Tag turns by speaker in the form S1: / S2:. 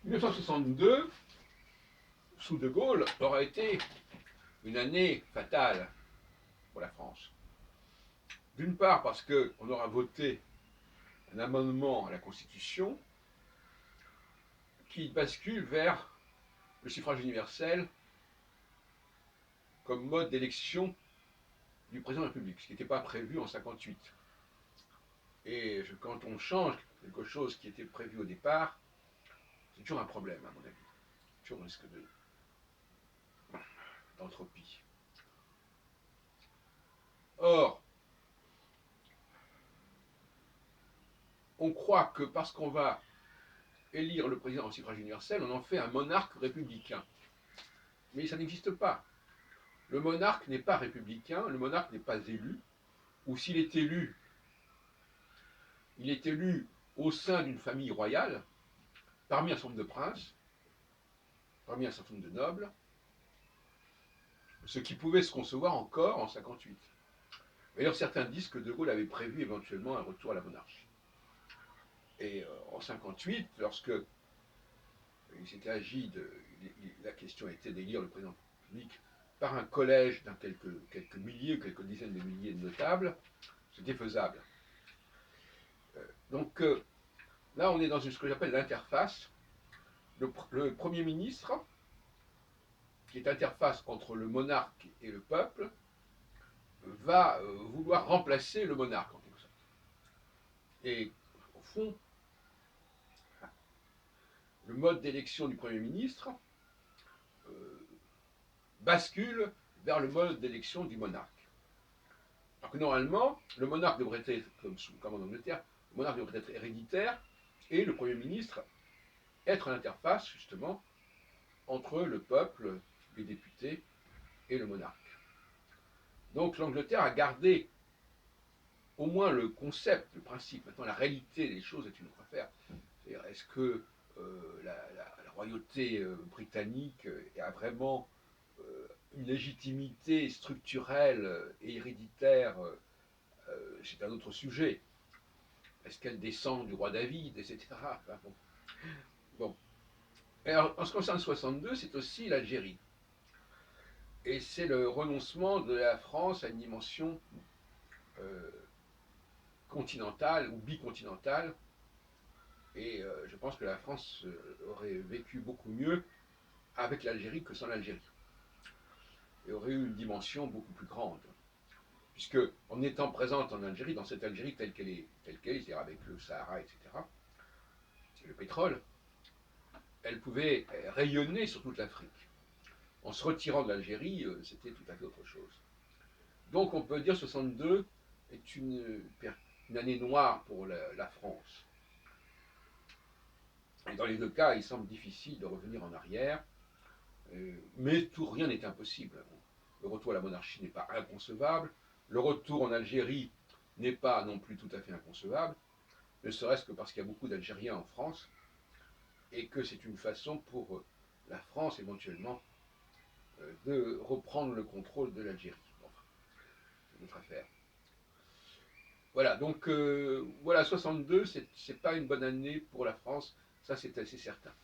S1: 1962, sous De Gaulle, aura été une année fatale pour la France. D'une part parce qu'on aura voté un amendement à la Constitution qui bascule vers le suffrage universel comme mode d'élection du président de la République, ce qui n'était pas prévu en 1958. Et quand on change quelque chose qui était prévu au départ, c'est toujours un problème, à mon avis. Toujours un risque d'entropie. Or, on croit que parce qu'on va élire le président au suffrage universel, on en fait un monarque républicain. Mais ça n'existe pas. Le monarque n'est pas républicain, le monarque n'est pas élu, ou s'il est élu, il est élu au sein d'une famille royale, parmi un certain nombre de princes, parmi un certain nombre de nobles, ce qui pouvait se concevoir encore en 1958. D'ailleurs, certains disent que De Gaulle avait prévu éventuellement un retour à la monarchie. Et en 1958, lorsque il s'était agi la question était d'élire le président de la République par un collège d'un quelques milliers, quelques dizaines de milliers de notables, c'était faisable. Donc là, on est dans ce que j'appelle l'interface. Le Premier ministre, qui est interface entre le monarque et le peuple, va vouloir remplacer le monarque, en quelque sorte. Et au fond, le mode d'élection du Premier ministre bascule vers le mode d'élection du monarque. Alors que normalement, le monarque devrait être, comme en Angleterre, le monarque devrait être héréditaire, et le Premier ministre être l'interface, justement, entre le peuple, les députés, et le monarque. Donc l'Angleterre a gardé au moins le concept, le principe. Maintenant, la réalité des choses est une autre affaire. Est-ce que la royauté britannique a vraiment une légitimité structurelle et héréditaire? C'est un autre sujet. Est-ce qu'elle descend du roi David, etc. Enfin, bon. Alors, en ce qui concerne 62, c'est aussi l'Algérie. Et c'est le renoncement de la France à une dimension continentale ou bicontinentale. Et je pense que la France aurait vécu beaucoup mieux avec l'Algérie que sans l'Algérie. Et aurait eu une dimension beaucoup plus grande. Puisque, en étant présente en Algérie, dans cette Algérie telle qu'elle est, c'est-à-dire avec le Sahara, etc., le pétrole, elle pouvait rayonner sur toute l'Afrique. En se retirant de l'Algérie, c'était tout à fait autre chose. Donc on peut dire que 62 est une année noire pour la France. Et dans les deux cas, il semble difficile de revenir en arrière, mais rien n'est impossible. Le retour à la monarchie n'est pas inconcevable, le retour en Algérie n'est pas non plus tout à fait inconcevable, ne serait-ce que parce qu'il y a beaucoup d'Algériens en France, et que c'est une façon pour la France éventuellement de reprendre le contrôle de l'Algérie. Enfin, c'est notre affaire. Voilà, donc voilà, 62, c'est pas une bonne année pour la France, ça c'est assez certain.